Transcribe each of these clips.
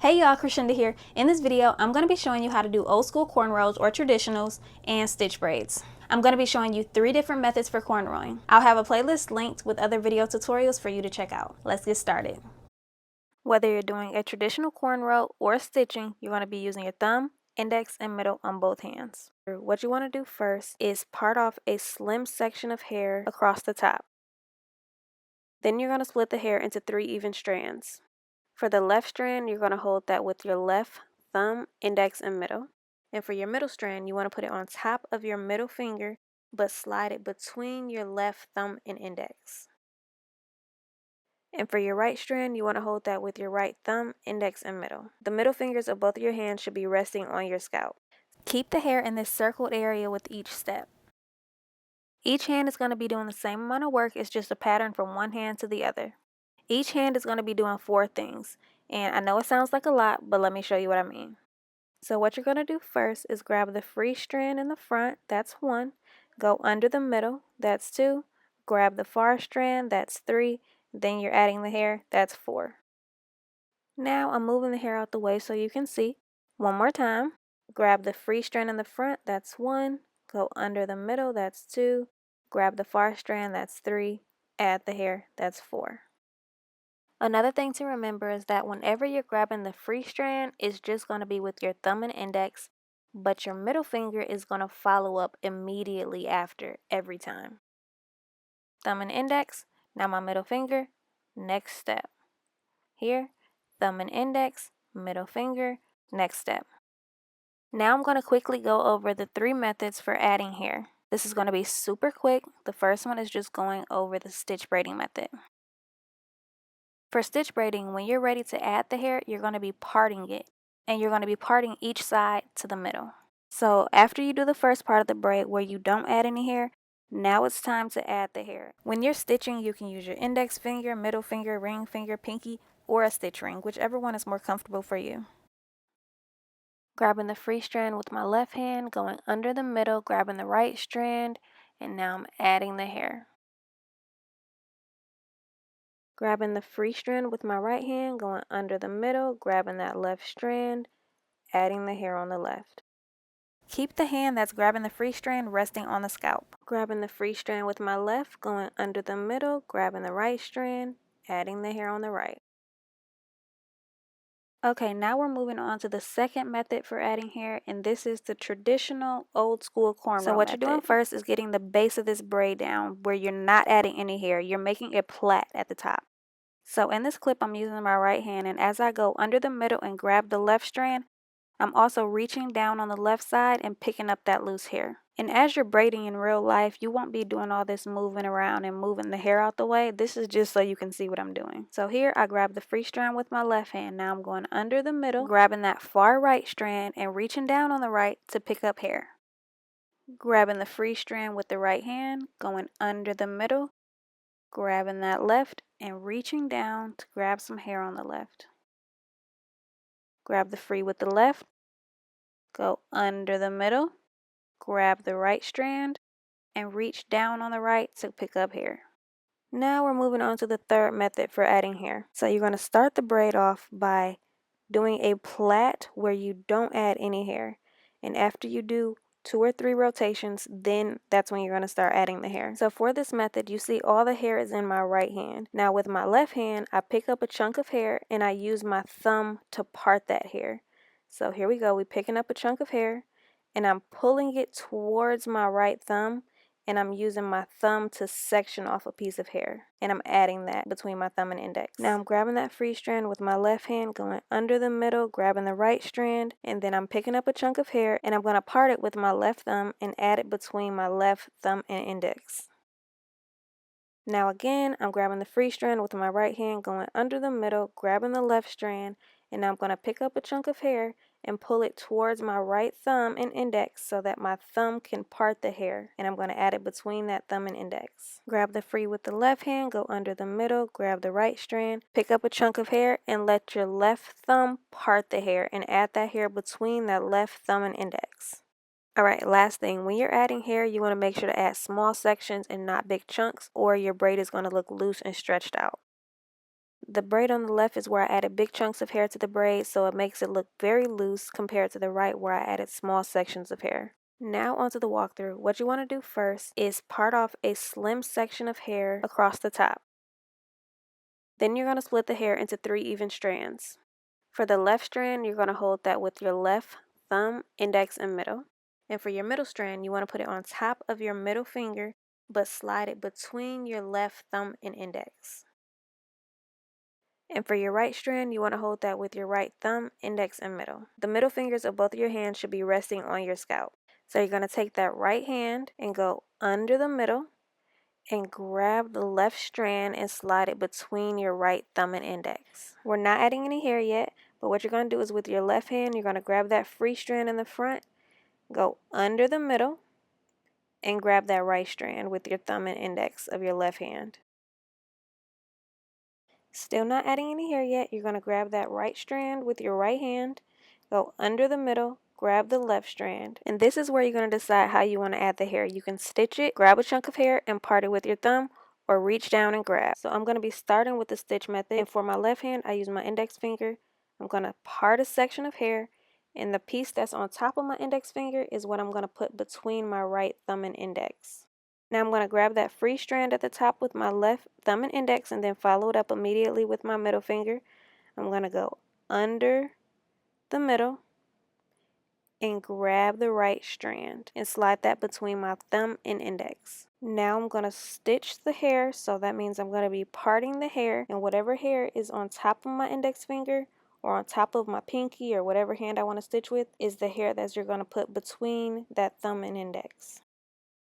Hey y'all, Krishinda here. In this video, I'm going to be showing you how to do old school cornrows or traditionals and stitch braids. I'm going to be showing you 3 different methods for cornrowing. I'll have a playlist linked with other video tutorials for you to check out. Let's get started. Whether you're doing a traditional cornrow or stitching, you're going to be using your thumb, index, and middle on both hands. What you want to do first is part off a slim section of hair across the top. Then you're going to split the hair into 3 even strands. For the left strand, you're going to hold that with your left thumb, index, and middle. And for your middle strand, you want to put it on top of your middle finger, but slide it between your left thumb and index. And for your right strand, you want to hold that with your right thumb, index, and middle. The middle fingers of both of your hands should be resting on your scalp. Keep the hair in this circled area with each step. Each hand is going to be doing the same amount of work, it's just a pattern from one hand to the other. Each hand is going to be doing 4 things, and I know it sounds like a lot, but let me show you what I mean. So what you're going to do first is grab the free strand in the front, that's 1, go under the middle, that's 2, grab the far strand, that's 3, then you're adding the hair, that's 4. Now I'm moving the hair out the way so you can see. One more time, grab the free strand in the front, that's 1, go under the middle, that's 2, grab the far strand, that's 3, add the hair, that's 4. Another thing to remember is that whenever you're grabbing the free strand, it's just going to be with your thumb and index, but your middle finger is going to follow up immediately after every time. Thumb and index, now my middle finger, next step. Here, thumb and index, middle finger, next step. Now I'm going to quickly go over the 3 methods for adding hair. This is going to be super quick. The first one is just going over the stitch braiding method. For stitch braiding, when you're ready to add the hair, you're going to be parting it, and you're going to be parting each side to the middle. So after you do the first part of the braid where you don't add any hair, now it's time to add the hair. When you're stitching, you can use your index finger, middle finger, ring finger, pinky, or a stitch ring, whichever one is more comfortable for you. Grabbing the free strand with my left hand, going under the middle, grabbing the right strand, and now I'm adding the hair. Grabbing the free strand with my right hand, going under the middle, grabbing that left strand, adding the hair on the left. Keep the hand that's grabbing the free strand resting on the scalp. Grabbing the free strand with my left, going under the middle, grabbing the right strand, adding the hair on the right. Okay, now we're moving on to the second method for adding hair, and this is the traditional old school cornrow So what method. You're doing first is getting the base of this braid down where you're not adding any hair. You're making a plait at the top. So in this clip, I'm using my right hand, and as I go under the middle and grab the left strand, I'm also reaching down on the left side and picking up that loose hair. And as you're braiding in real life, you won't be doing all this moving around and moving the hair out the way. This is just so you can see what I'm doing. So here I grab the free strand with my left hand. Now I'm going under the middle, grabbing that far right strand and reaching down on the right to pick up hair. Grabbing the free strand with the right hand, going under the middle, grabbing that left and reaching down to grab some hair on the left. Grab the free with the left, go under the middle, grab the right strand, and reach down on the right to pick up hair. Now we're moving on to the third method for adding hair. So you're going to start the braid off by doing a plait where you don't add any hair. And after you do 2 or 3 rotations, then that's when you're going to start adding the hair. So for this method, you see all the hair is in my right hand. Now with my left hand, I pick up a chunk of hair and I use my thumb to part that hair. So here we go, we're picking up a chunk of hair and I'm pulling it towards my right thumb, and I'm using my thumb to section off a piece of hair, and I'm adding that between my thumb and index. Now I'm grabbing that free strand with my left hand, going under the middle, grabbing the right strand, and then I'm picking up a chunk of hair and I'm going to part it with my left thumb and add it between my left thumb and index. Now again, I'm grabbing the free strand with my right hand, going under the middle, grabbing the left strand, and I'm going to pick up a chunk of hair and pull it towards my right thumb and index so that my thumb can part the hair, and I'm going to add it between that thumb and index. Grab the free with the left hand, go under the middle, grab the right strand, pick up a chunk of hair, and let your left thumb part the hair and add that hair between that left thumb and index. Alright, last thing, when you're adding hair, you want to make sure to add small sections and not big chunks, or your braid is going to look loose and stretched out. The braid on the left is where I added big chunks of hair to the braid, so it makes it look very loose compared to the right where I added small sections of hair. Now onto the walkthrough. What you want to do first is part off a slim section of hair across the top. Then you're going to split the hair into 3 even strands. For the left strand, you're going to hold that with your left thumb, index, and middle. And for your middle strand, you want to put it on top of your middle finger, but slide it between your left thumb and index. And for your right strand, you want to hold that with your right thumb, index, and middle. The middle fingers of both of your hands should be resting on your scalp. So you're going to take that right hand and go under the middle and grab the left strand and slide it between your right thumb and index. We're not adding any hair yet, but what you're going to do is with your left hand, you're going to grab that free strand in the front, go under the middle, and grab that right strand with your thumb and index of your left hand. Still not adding any hair yet, you're going to grab that right strand with your right hand, go under the middle, grab the left strand. And this is where you're going to decide how you want to add the hair. You can stitch it, grab a chunk of hair, and part it with your thumb, or reach down and grab. So I'm going to be starting with the stitch method. And for my left hand, I use my index finger. I'm going to part a section of hair, and the piece that's on top of my index finger is what I'm going to put between my right thumb and index. Now I'm going to grab that free strand at the top with my left thumb and index and then follow it up immediately with my middle finger. I'm going to go under the middle and grab the right strand and slide that between my thumb and index. Now I'm going to stitch the hair, so that means I'm going to be parting the hair, and whatever hair is on top of my index finger or on top of my pinky or whatever hand I want to stitch with is the hair that you're going to put between that thumb and index.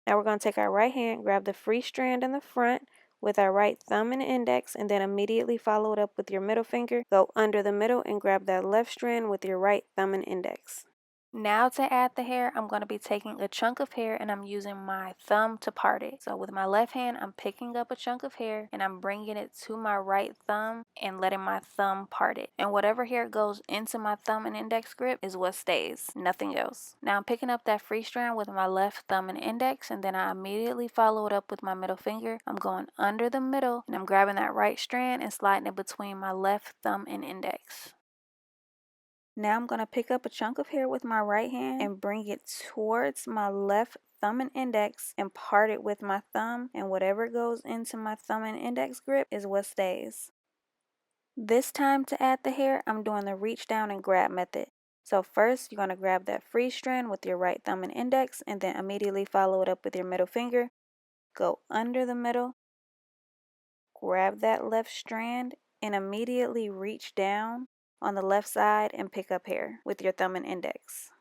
Now we're going to take our right hand, grab the free strand in the front with our right thumb and index, and then immediately follow it up with your middle finger. Go under the middle and grab that left strand with your right thumb and index. Now to add the hair, I'm going to be taking a chunk of hair and I'm using my thumb to part it. So with my left hand, I'm picking up a chunk of hair and I'm bringing it to my right thumb and letting my thumb part it. And whatever hair goes into my thumb and index grip is what stays, nothing else. Now I'm picking up that free strand with my left thumb and index, and then I immediately follow it up with my middle finger. I'm going under the middle and I'm grabbing that right strand and sliding it between my left thumb and index. Now I'm going to pick up a chunk of hair with my right hand and bring it towards my left thumb and index and part it with my thumb, and whatever goes into my thumb and index grip is what stays. This time to add the hair, I'm doing the reach down and grab method. So first you're going to grab that free strand with your right thumb and index and then immediately follow it up with your middle finger. Go under the middle, grab that left strand and immediately reach down on the left side and pick up hair with your thumb and index.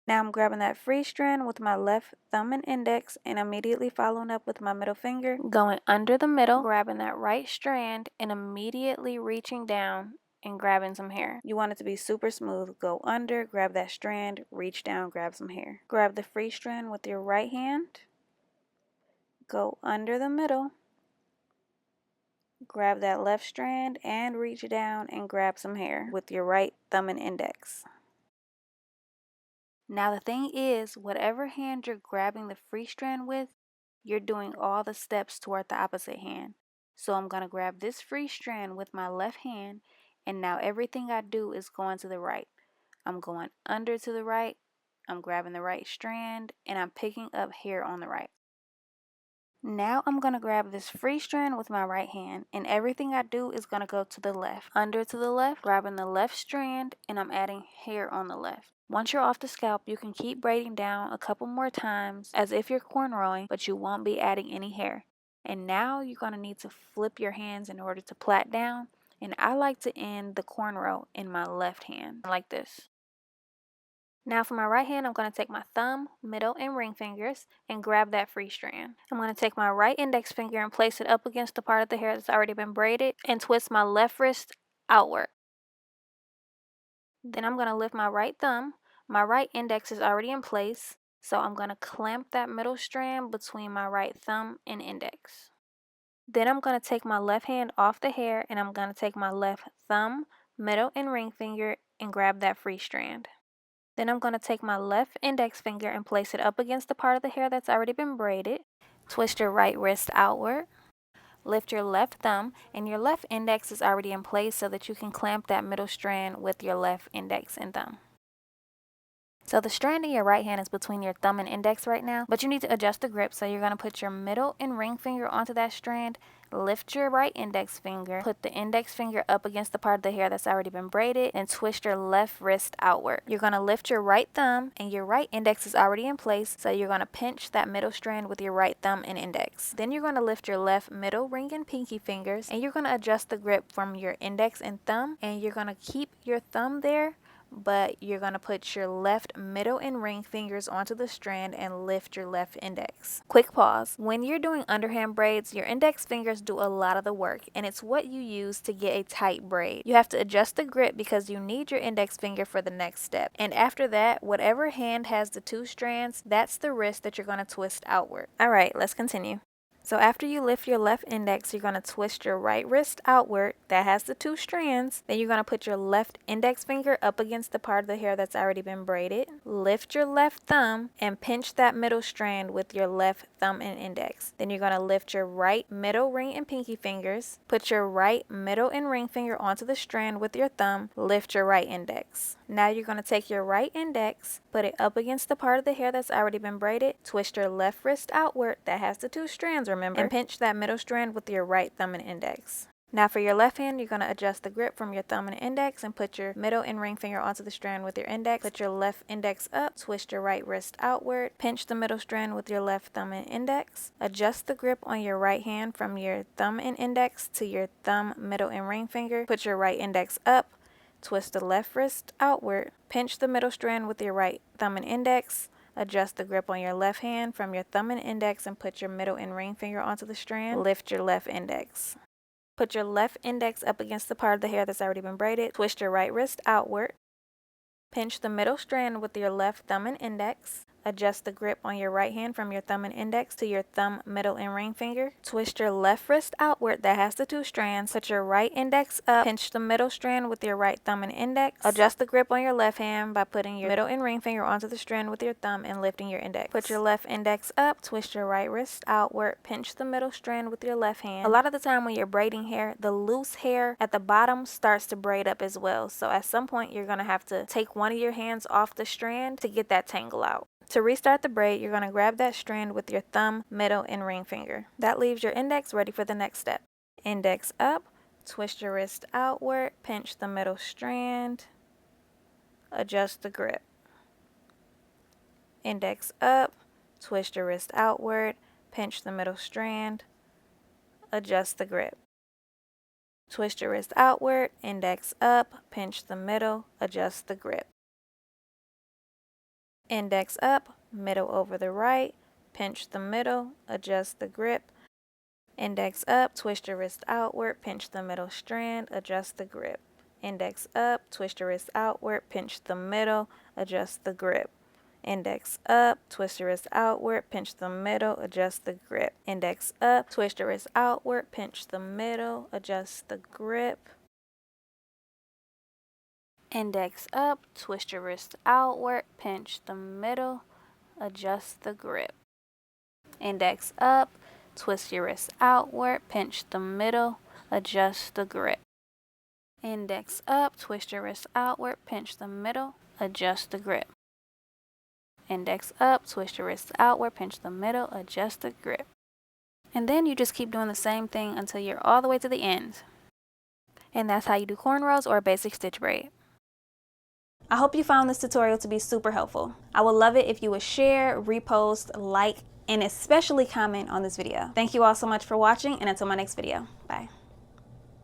Now I'm grabbing that free strand with my left thumb and index and immediately following up with my middle finger, going under the middle, grabbing that right strand and immediately reaching down and grabbing some hair. You want it to be super smooth. Go under, grab that strand, reach down, grab some hair. Grab the free strand with your right hand, go under the middle, grab that left strand and reach down and grab some hair with your right thumb and index. Now the thing is, whatever hand you're grabbing the free strand with, you're doing all the steps toward the opposite hand. So I'm going to grab this free strand with my left hand, and now everything I do is going to the right. I'm going under to the right, I'm grabbing the right strand, and I'm picking up hair on the right. Now I'm going to grab this free strand with my right hand, and everything I do is going to go to the left. Under to the left, grabbing the left strand, and I'm adding hair on the left. Once you're off the scalp, you can keep braiding down a couple more times as if you're cornrowing, but you won't be adding any hair. And now you're going to need to flip your hands in order to plait down, and I like to end the cornrow in my left hand like this. Now for my right hand, I'm going to take my thumb, middle, and ring fingers and grab that free strand. I'm going to take my right index finger and place it up against the part of the hair that's already been braided and twist my left wrist outward. Then I'm going to lift my right thumb. My right index is already in place, so I'm going to clamp that middle strand between my right thumb and index. Then I'm going to take my left hand off the hair and I'm going to take my left thumb, middle, and ring finger and grab that free strand. Then I'm going to take my left index finger and place it up against the part of the hair that's already been braided. Twist your right wrist outward. Lift your left thumb, and your left index is already in place so that you can clamp that middle strand with your left index and thumb. So the strand in your right hand is between your thumb and index right now, but you need to adjust the grip. So you're going to put your middle and ring finger onto that strand, lift your right index finger, put the index finger up against the part of the hair that's already been braided, and twist your left wrist outward. You're going to lift your right thumb, and your right index is already in place, so you're going to pinch that middle strand with your right thumb and index. Then you're going to lift your left middle ring and pinky fingers, and you're going to adjust the grip from your index and thumb, and you're going to keep your thumb there, but you're going to put your left middle and ring fingers onto the strand and lift your left index. Quick pause. When you're doing underhand braids, your index fingers do a lot of the work, and it's what you use to get a tight braid. You have to adjust the grip because you need your index finger for the next step. And after that, whatever hand has the two strands, that's the wrist that you're going to twist outward. Alright, let's continue. So after you lift your left index, you're going to twist your right wrist outward that has the two strands. Then you're going to put your left index finger up against the part of the hair that's already been braided. Lift your left thumb and pinch that middle strand with your left thumb and index. Then you're going to lift your right middle ring and pinky fingers. Put your right middle and ring finger onto the strand with your thumb. Lift your right index. Now you're going to take your right index, put it up against the part of the hair that's already been braided. Twist your left wrist outward that has the two strands, remember, and pinch that middle strand with your right thumb and index. Now for your left hand, you're going to adjust the grip from your thumb and index and put your middle and ring finger onto the strand with your index. Put your left index up, twist your right wrist outward, pinch the middle strand with your left thumb and index. Adjust the grip on your right hand from your thumb and index to your thumb, middle, and ring finger. Put your right index up, twist the left wrist outward, pinch the middle strand with your right thumb and index. Adjust the grip on your left hand from your thumb and index and put your middle and ring finger onto the strand. Lift your left index. Put your left index up against the part of the hair that's already been braided. Twist your right wrist outward. Pinch the middle strand with your left thumb and index. Adjust the grip on your right hand from your thumb and index to your thumb, middle, and ring finger. Twist your left wrist outward that has the two strands. Put your right index up. Pinch the middle strand with your right thumb and index. Adjust the grip on your left hand by putting your middle and ring finger onto the strand with your thumb and lifting your index. Put your left index up. Twist your right wrist outward. Pinch the middle strand with your left hand. A lot of the time when you're braiding hair, the loose hair at the bottom starts to braid up as well. So at some point you're going to have to take one of your hands off the strand to get that tangle out. To restart the braid, you're going to grab that strand with your thumb, middle, and ring finger. That leaves your index ready for the next step. Index up, twist your wrist outward, pinch the middle strand, adjust the grip. Index up, twist your wrist outward, pinch the middle strand, adjust the grip. Twist your wrist outward, index up, pinch the middle, adjust the grip. Index up, middle over the right, pinch the middle, adjust the grip. Index up, twist your wrist outward, pinch the middle strand, adjust the grip. Index up, twist your wrist outward, pinch the middle, adjust the grip. Index up, twist your wrist outward, pinch the middle, adjust the grip. Index up, twist your wrist outward, pinch the middle, adjust the grip. Index up, twist your wrist outward, pinch the middle, adjust the grip. Index up, twist your wrist outward, pinch the middle, adjust the grip. Index up, twist your wrist outward, pinch the middle, adjust the grip. Index up, twist your wrist outward, pinch the middle, adjust the grip. And then you just keep doing the same thing until you're all the way to the end. And that's how you do cornrows or a basic stitch braid. I hope you found this tutorial to be super helpful. I would love it if you would share, repost, like, and especially comment on this video. Thank you all so much for watching, and until my next video, bye.